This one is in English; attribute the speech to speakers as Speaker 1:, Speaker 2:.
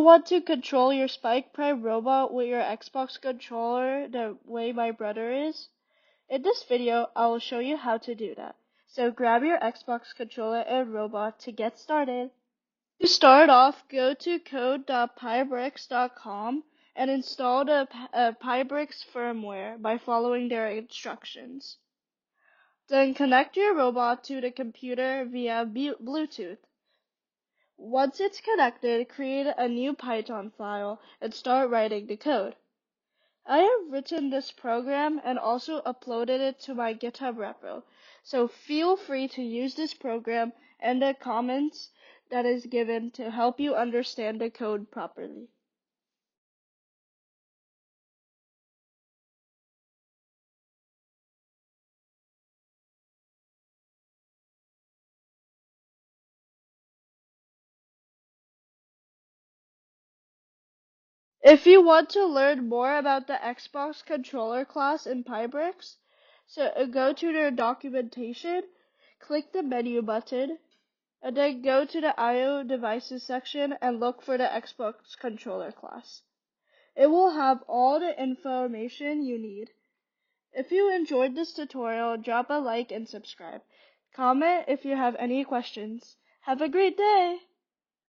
Speaker 1: want to control your Spike Prime robot with your Xbox controller the way my brother is? In this video, I will show you how to do that. So grab your Xbox controller and robot to get started. To start off, go to code.pybricks.com and install the Pybricks firmware by following their instructions. Then connect your robot to the computer via Bluetooth. Once it's connected, create a new Python file and start writing the code. I have written this program and also uploaded it to my GitHub repo, so feel free to use this program and the comments that is given to help you understand the code properly. If you want to learn more about the Xbox controller class in Pybricks, go to their documentation, click the menu button, and then go to the I/O devices section and look for the Xbox controller class. It will have all the information you need. If you enjoyed this tutorial, drop a like and subscribe. Comment if you have any questions. Have a great day!